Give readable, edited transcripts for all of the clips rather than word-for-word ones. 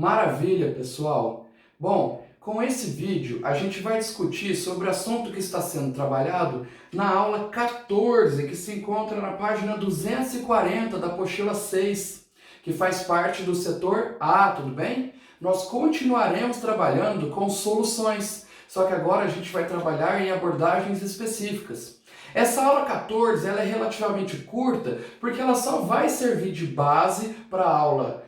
Maravilha, pessoal! Bom, com esse vídeo a gente vai discutir sobre o assunto que está sendo trabalhado na aula 14, que se encontra na página 240 da apostila 6, que faz parte do setor A, tudo bem? Nós continuaremos trabalhando com soluções, só que agora a gente vai trabalhar em abordagens específicas. Essa aula 14 ela é relativamente curta porque ela só vai servir de base para a aula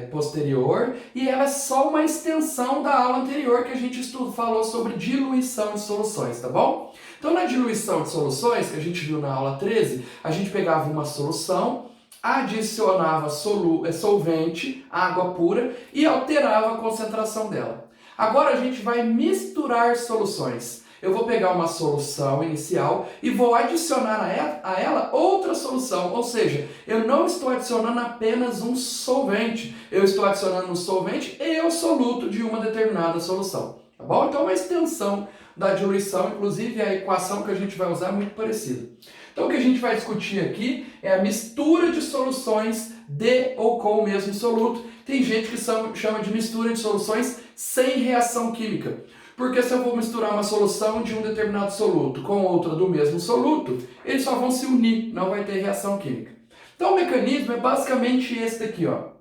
posterior e ela é só uma extensão da aula anterior que a gente falou sobre diluição de soluções, tá bom? Então na diluição de soluções, que a gente viu na aula 13, a gente pegava uma solução, adicionava solvente, água pura e alterava a concentração dela. Agora a gente vai misturar soluções. Eu vou pegar uma solução inicial e vou adicionar a ela outra solução, ou seja, eu não estou adicionando apenas um solvente, eu estou adicionando um solvente e o soluto de uma determinada solução, tá bom? Então é uma extensão da diluição, inclusive a equação que a gente vai usar é muito parecida. Então o que a gente vai discutir aqui é a mistura de soluções de ou com o mesmo soluto. Tem gente que chama de mistura de soluções sem reação química. Porque se eu vou misturar uma solução de um determinado soluto com outra do mesmo soluto, eles só vão se unir, não vai ter reação química. Então o mecanismo é basicamente esse daqui, ó.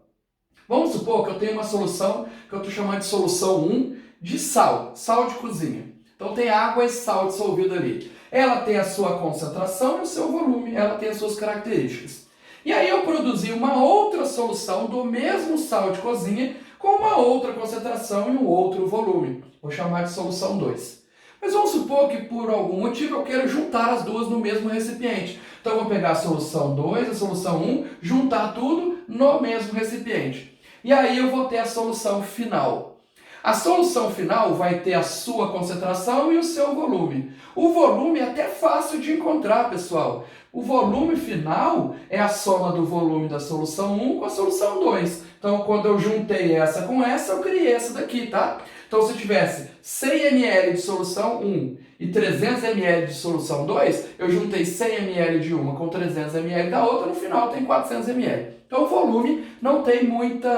Vamos supor que eu tenho uma solução que eu estou chamando de solução 1 de sal de cozinha. Então tem água e sal dissolvido ali. Ela tem a sua concentração e o seu volume, ela tem as suas características. E aí eu produzi uma outra solução do mesmo sal de cozinha com uma outra concentração e um outro volume. Vou chamar de solução 2. Mas vamos supor que por algum motivo eu quero juntar as duas no mesmo recipiente. Então eu vou pegar a solução 2, a solução 1, juntar tudo no mesmo recipiente. E aí eu vou ter a solução final. A solução final vai ter a sua concentração e o seu volume. O volume é até fácil de encontrar, pessoal. O volume final é a soma do volume da solução 1 com a solução 2. Então, quando eu juntei essa com essa, eu criei essa daqui, tá? Então, se eu tivesse 100 ml de solução 1 e 300 ml de solução 2, eu juntei 100 ml de uma com 300 ml da outra, no final tem 400 ml. Então, o volume não tem muito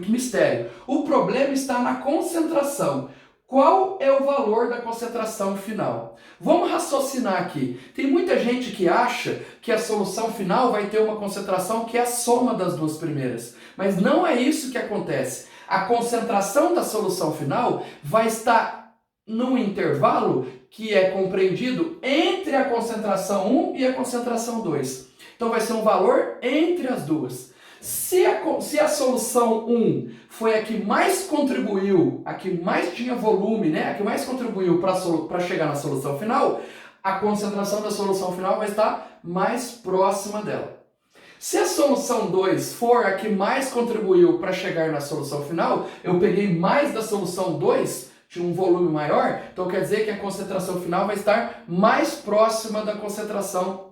mistério. O problema está na concentração. Qual é o valor da concentração final? Vamos raciocinar aqui. Tem muita gente que acha que a solução final vai ter uma concentração que é a soma das duas primeiras. Mas não é isso que acontece. A concentração da solução final vai estar num intervalo que é compreendido entre a concentração 1 e a concentração 2. Então vai ser um valor entre as duas. Se a solução 1 foi a que mais contribuiu, a que mais tinha volume, né? A que mais contribuiu para chegar na solução final, a concentração da solução final vai estar mais próxima dela. Se a solução 2 for a que mais contribuiu para chegar na solução final, eu peguei mais da solução 2, tinha um volume maior, então quer dizer que a concentração final vai estar mais próxima da concentração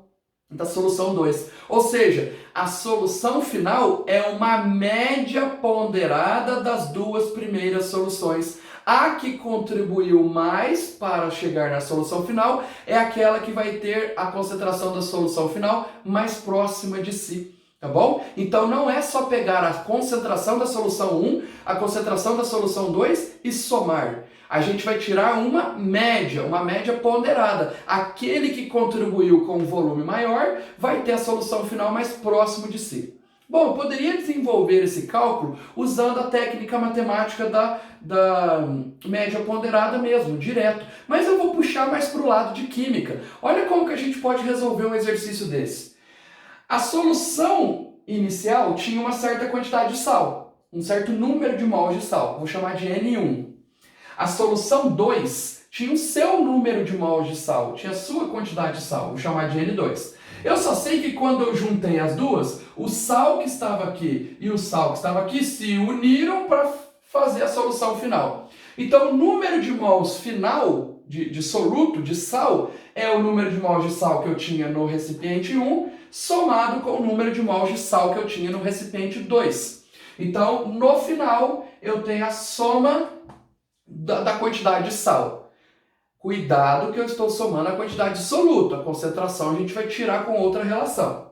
da solução 2. Ou seja, a solução final é uma média ponderada das duas primeiras soluções. A que contribuiu mais para chegar na solução final é aquela que vai ter a concentração da solução final mais próxima de si. Tá bom? Então não é só pegar a concentração da solução 1, a concentração da solução 2 e somar. A gente vai tirar uma média ponderada. Aquele que contribuiu com um volume maior vai ter a solução final mais próximo de si. Bom, eu poderia desenvolver esse cálculo usando a técnica matemática da média ponderada mesmo, direto. Mas eu vou puxar mais para o lado de química. Olha como que a gente pode resolver um exercício desse. A solução inicial tinha uma certa quantidade de sal, um certo número de mols de sal, vou chamar de N1. A solução 2 tinha o seu número de mols de sal, tinha a sua quantidade de sal, vou chamar de N2. Eu só sei que quando eu juntei as duas, o sal que estava aqui e o sal que estava aqui se uniram para fazer a solução final. Então o número de mols final de soluto, de sal, é o número de mols de sal que eu tinha no recipiente 1, somado com o número de mols de sal que eu tinha no recipiente 2. Então, no final, eu tenho a soma da quantidade de sal. Cuidado que eu estou somando a quantidade de soluto. A concentração a gente vai tirar com outra relação.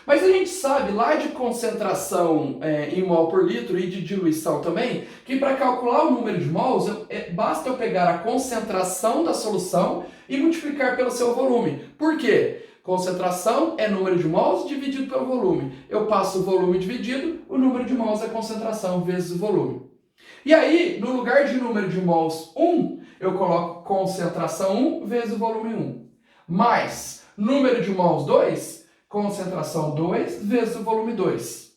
Mas a gente sabe lá de concentração em mol por litro e de diluição também, que para calcular o número de mols, basta eu pegar a concentração da solução e multiplicar pelo seu volume. Por quê? Concentração é número de mols dividido pelo volume. Eu passo o volume dividido, o número de mols é a concentração vezes o volume. E aí, no lugar de número de mols 1, eu coloco concentração 1 vezes o volume 1. Mais número de mols 2, concentração 2 vezes o volume 2.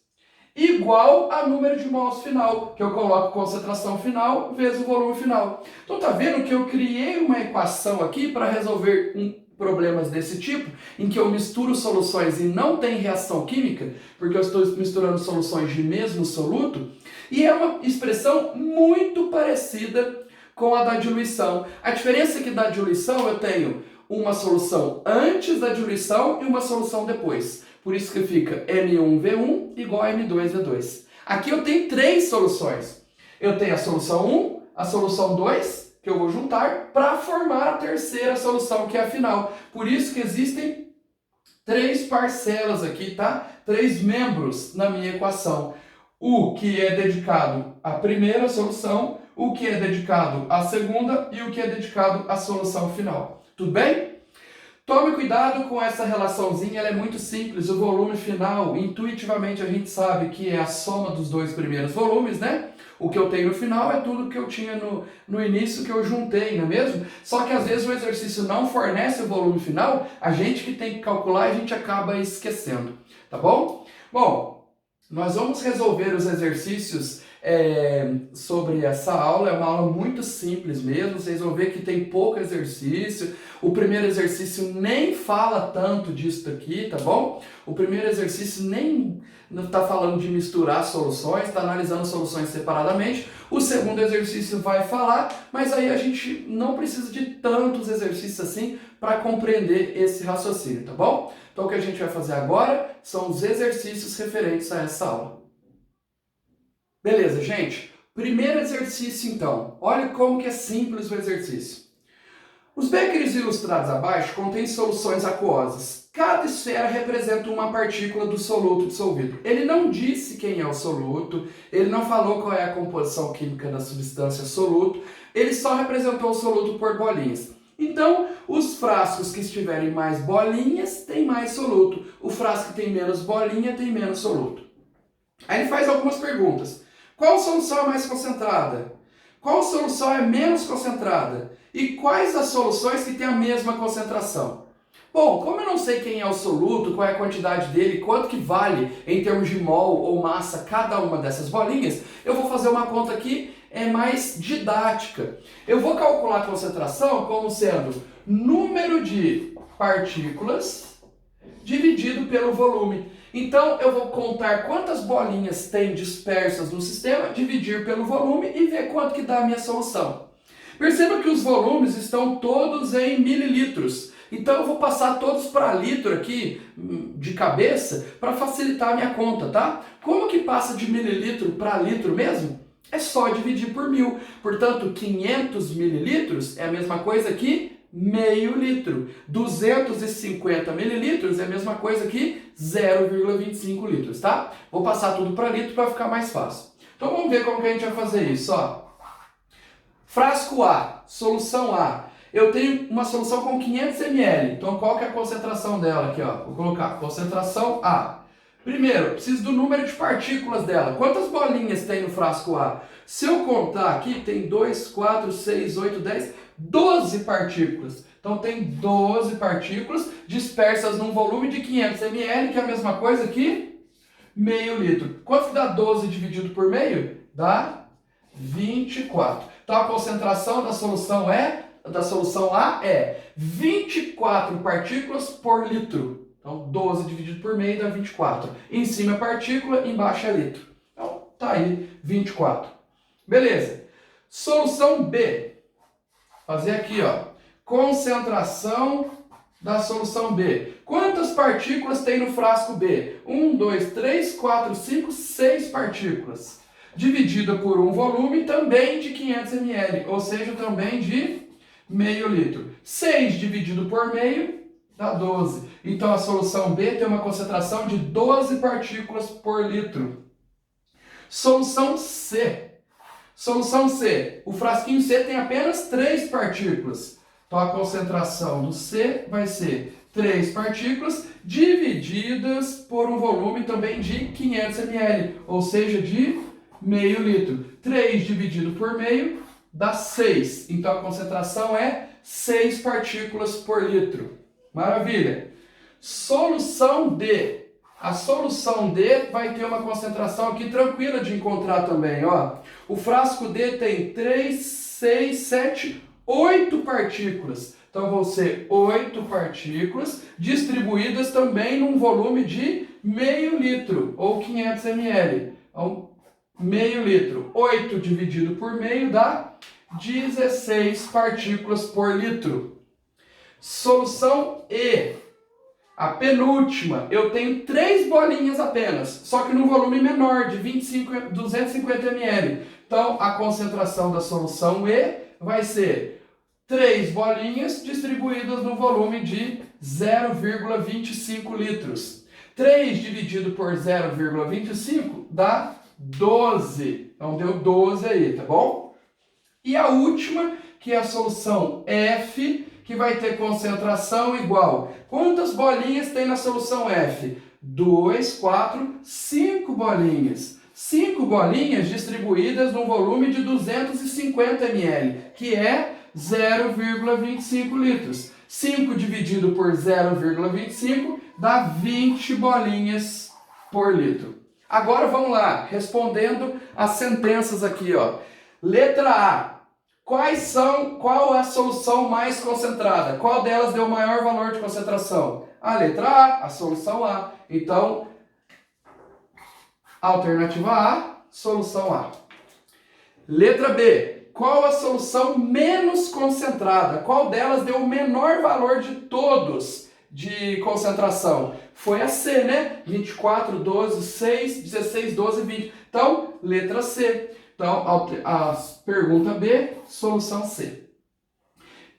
Igual a número de mols final, que eu coloco concentração final vezes o volume final. Então tá vendo que eu criei uma equação aqui para resolver problemas desse tipo, em que eu misturo soluções e não tem reação química, porque eu estou misturando soluções de mesmo soluto, e é uma expressão muito parecida com a da diluição. A diferença é que da diluição eu tenho uma solução antes da diluição e uma solução depois. Por isso que fica M1V1 igual a M2V2. Aqui eu tenho três soluções. Eu tenho a solução 1, a solução 2, que eu vou juntar para formar a terceira solução, que é a final. Por isso que existem três parcelas aqui, tá? Três membros na minha equação. O que é dedicado à primeira solução, o que é dedicado à segunda e o que é dedicado à solução final. Tudo bem? Tome cuidado com essa relaçãozinha, ela é muito simples. O volume final, intuitivamente a gente sabe que é a soma dos dois primeiros volumes, né? O que eu tenho no final é tudo que eu tinha no início que eu juntei, não é mesmo? Só que às vezes o exercício não fornece o volume final, a gente que tem que calcular, a gente acaba esquecendo, tá bom? Bom, nós vamos resolver os exercícios sobre essa aula. É uma aula muito simples mesmo, vocês vão ver que tem pouco exercício. O primeiro exercício nem fala tanto disso aqui, tá bom? O primeiro exercício nem está falando de misturar soluções, está analisando soluções separadamente. O segundo exercício vai falar, mas aí a gente não precisa de tantos exercícios assim para compreender esse raciocínio, tá bom? Então o que a gente vai fazer agora são os exercícios referentes a essa aula. Beleza, gente? Primeiro exercício, então. Olha como que é simples o exercício. Os beckers ilustrados abaixo contêm soluções aquosas. Cada esfera representa uma partícula do soluto dissolvido. Ele não disse quem é o soluto, ele não falou qual é a composição química da substância soluto, ele só representou o soluto por bolinhas. Então, os frascos que estiverem mais bolinhas têm mais soluto, o frasco que tem menos bolinha tem menos soluto. Aí ele faz algumas perguntas. Qual solução é mais concentrada? Qual solução é menos concentrada? E quais as soluções que têm a mesma concentração? Bom, como eu não sei quem é o soluto, qual é a quantidade dele, quanto que vale em termos de mol ou massa cada uma dessas bolinhas, eu vou fazer uma conta aqui mais didática. Eu vou calcular a concentração como sendo número de partículas dividido pelo volume. Então, eu vou contar quantas bolinhas tem dispersas no sistema, dividir pelo volume e ver quanto que dá a minha solução. Perceba que os volumes estão todos em mililitros. Então, eu vou passar todos para litro aqui, de cabeça, para facilitar a minha conta, tá? Como que passa de mililitro para litro mesmo? É só dividir por 1000. Portanto, 500 mililitros é a mesma coisa que meio litro. 250 mililitros é a mesma coisa que 0,25 litros, tá? Vou passar tudo para litro para ficar mais fácil. Então vamos ver como que a gente vai fazer isso, ó. Frasco A, solução A. Eu tenho uma solução com 500 ml. Então qual que é a concentração dela aqui, ó? Vou colocar concentração A. Primeiro, preciso do número de partículas dela. Quantas bolinhas tem no frasco A? Se eu contar aqui, tem 2, 4, 6, 8, 10, 12 partículas. Então tem 12 partículas dispersas num volume de 500 ml, que é a mesma coisa que meio litro. Quanto que dá 12 dividido por meio? Dá 24. Então a concentração da solução A é 24 partículas por litro. Então 12 dividido por meio dá 24. Em cima é partícula, embaixo é litro. Então tá aí 24. Beleza. Solução B. Fazer aqui, ó. Concentração da solução B. Quantas partículas tem no frasco B? 1, 2, 3, 4, 5, 6 partículas. Dividida por um volume também de 500 ml, ou seja, também de meio litro. 6 dividido por meio dá 12. Então a solução B tem uma concentração de 12 partículas por litro. Solução C. Solução C. O frasquinho C tem apenas 3 partículas. Então a concentração do C vai ser 3 partículas divididas por um volume também de 500 ml, ou seja, de meio litro. 3 dividido por meio dá 6. Então a concentração é 6 partículas por litro. Maravilha! Solução D. A solução D vai ter uma concentração aqui tranquila de encontrar também, ó. O frasco D tem 3, 6, 7, 8 partículas. Então vão ser 8 partículas distribuídas também num volume de meio litro ou 500 ml. Então, meio litro. 8 dividido por meio dá 16 partículas por litro. Solução E. A penúltima, eu tenho 3 bolinhas apenas, só que num volume menor, de 250 ml. Então, a concentração da solução E vai ser 3 bolinhas distribuídas no volume de 0,25 litros. 3 dividido por 0,25 dá 12. Então, deu 12 aí, tá bom? E a última, que é a solução F, que vai ter concentração igual. Quantas bolinhas tem na solução F? 2, 4, 5 bolinhas. 5 bolinhas distribuídas num volume de 250 ml, que é 0,25 litros. 5 dividido por 0,25 dá 20 bolinhas por litro. Agora vamos lá, respondendo as sentenças aqui, ó. Letra A. Qual é a solução mais concentrada? Qual delas deu o maior valor de concentração? A letra A, a solução A. Então, alternativa A, solução A. Letra B. Qual a solução menos concentrada? Qual delas deu o menor valor de todos de concentração? Foi a C, né? 24, 12, 6, 16, 12, 20. Então, letra C. Então, a pergunta B, solução C.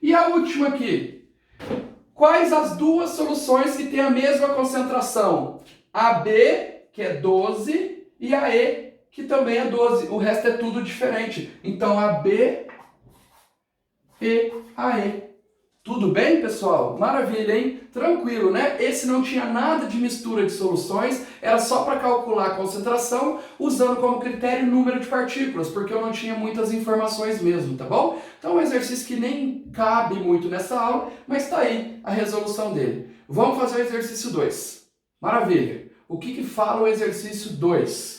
E a última aqui. Quais as duas soluções que têm a mesma concentração? A B, que é 12, e a E, que também é 12. O resto é tudo diferente. Então, a B e a E. Tudo bem, pessoal? Maravilha, hein? Tranquilo, né? Esse não tinha nada de mistura de soluções, era só para calcular a concentração, usando como critério o número de partículas, porque eu não tinha muitas informações mesmo, tá bom? Então, um exercício que nem cabe muito nessa aula, mas tá aí a resolução dele. Vamos fazer o exercício 2. Maravilha! O que fala o exercício 2?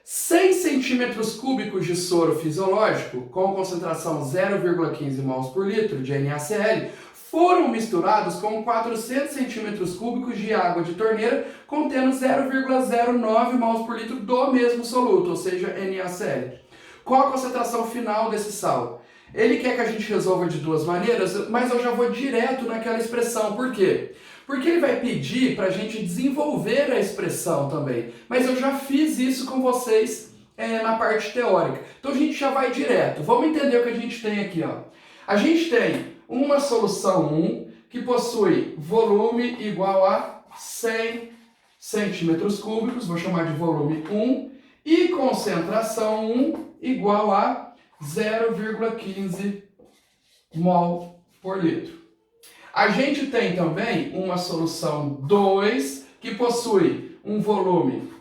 100 centímetros cúbicos de soro fisiológico com concentração 0,15 mols por litro de NaCl foram misturados com 400 centímetros cúbicos de água de torneira contendo 0,09 mols por litro do mesmo soluto, ou seja, NaCl. Qual a concentração final desse sal? Ele quer que a gente resolva de duas maneiras, mas eu já vou direto naquela expressão. Por quê? Porque ele vai pedir para a gente desenvolver a expressão também. Mas eu já fiz isso com vocês na parte teórica. Então a gente já vai direto. Vamos entender o que a gente tem aqui, ó. A gente tem uma solução 1 que possui volume igual a 100 centímetros cúbicos, vou chamar de volume 1, e concentração 1 igual a 0,15 mol por litro. A gente tem também uma solução 2 que possui um volume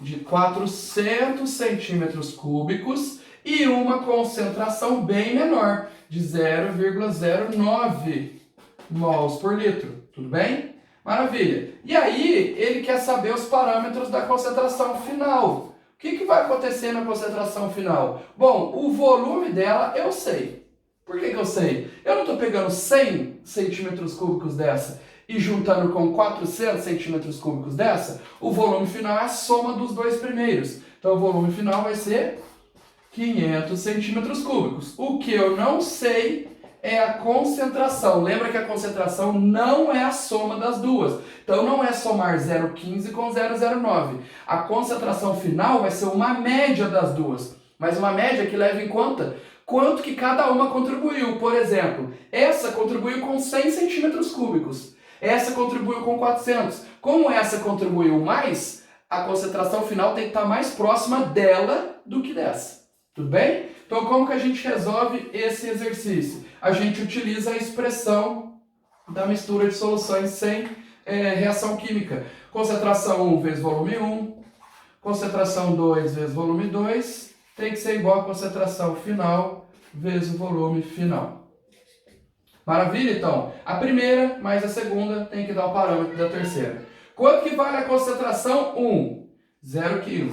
de 400 centímetros cúbicos e uma concentração bem menor, de 0,09 mols por litro. Tudo bem? Maravilha! E aí, ele quer saber os parâmetros da concentração final. O que vai acontecer na concentração final? Bom, o volume dela eu sei. Por que eu sei? Eu não estou pegando 100 centímetros cúbicos dessa e juntando com 400 centímetros cúbicos dessa. O volume final é a soma dos dois primeiros. Então o volume final vai ser 500 centímetros cúbicos. O que eu não sei é a concentração. Lembra que a concentração não é a soma das duas. Então não é somar 0,15 com 0,09. A concentração final vai ser uma média das duas. Mas uma média que leva em conta quanto que cada uma contribuiu. Por exemplo, essa contribuiu com 100 centímetros cúbicos. essa contribuiu com 400. Como essa contribuiu mais, a concentração final tem que estar mais próxima dela do que dessa. Tudo bem? Então, como que a gente resolve esse exercício? A gente utiliza a expressão da mistura de soluções sem reação química. Concentração 1 vezes volume 1, concentração 2 vezes volume 2, tem que ser igual a concentração final vezes o volume final. Maravilha? Então, a primeira mais a segunda tem que dar o parâmetro da terceira. Quanto que vale a concentração 1? 0,15.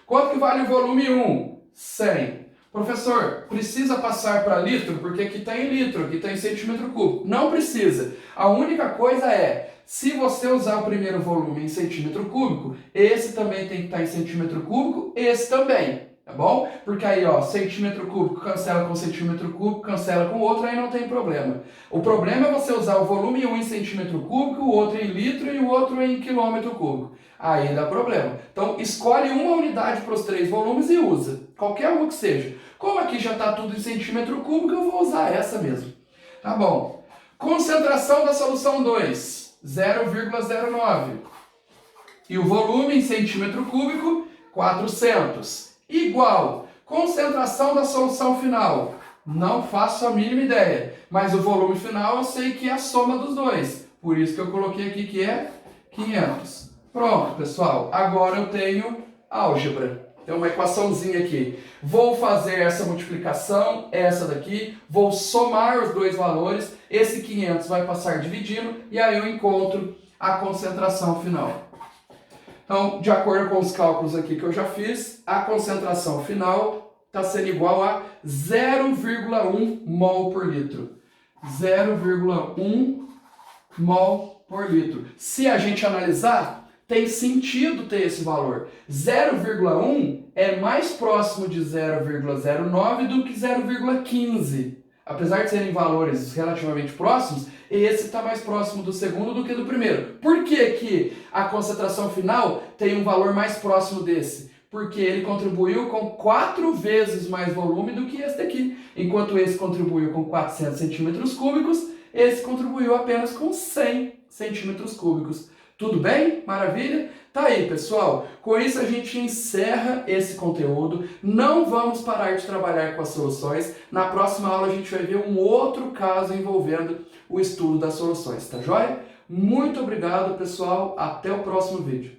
Quanto que vale o volume 1? 100. Professor, precisa passar para litro? Porque aqui está em litro, aqui está em centímetro cúbico. Não precisa. A única coisa é, se você usar o primeiro volume em centímetro cúbico, esse também tem que estar em centímetro cúbico, esse também. Tá bom? Porque aí, ó, centímetro cúbico cancela com centímetro cúbico, cancela com o outro, aí não tem problema. O problema é você usar o volume 1 em centímetro cúbico, o outro em litro e o outro em quilômetro cúbico. Aí dá problema. Então, escolhe uma unidade para os 3 volumes e usa. Qualquer uma que seja. Como aqui já está tudo em centímetro cúbico, eu vou usar essa mesmo. Tá bom. Concentração da solução 2, 0,09. E o volume em centímetro cúbico, 400. Igual, concentração da solução final, não faço a mínima ideia, mas o volume final eu sei que é a soma dos dois, por isso que eu coloquei aqui que é 500. Pronto, pessoal, agora eu tenho álgebra, tem uma equaçãozinha aqui. Vou fazer essa multiplicação, essa daqui, vou somar os dois valores, esse 500 vai passar dividindo e aí eu encontro a concentração final. Então, de acordo com os cálculos aqui que eu já fiz, a concentração final está sendo igual a 0,1 mol por litro. 0,1 mol por litro. Se a gente analisar, tem sentido ter esse valor. 0,1 é mais próximo de 0,09 do que 0,15. Apesar de serem valores relativamente próximos, esse está mais próximo do segundo do que do primeiro. Por que que a concentração final tem um valor mais próximo desse? Porque ele contribuiu com 4 vezes mais volume do que esse daqui. Enquanto esse contribuiu com 400 centímetros cúbicos, esse contribuiu apenas com 100 centímetros cúbicos. Tudo bem? Maravilha? Tá aí, pessoal. Com isso a gente encerra esse conteúdo. Não vamos parar de trabalhar com as soluções. Na próxima aula a gente vai ver um outro caso envolvendo o estudo das soluções, tá joia? Muito obrigado, pessoal. Até o próximo vídeo.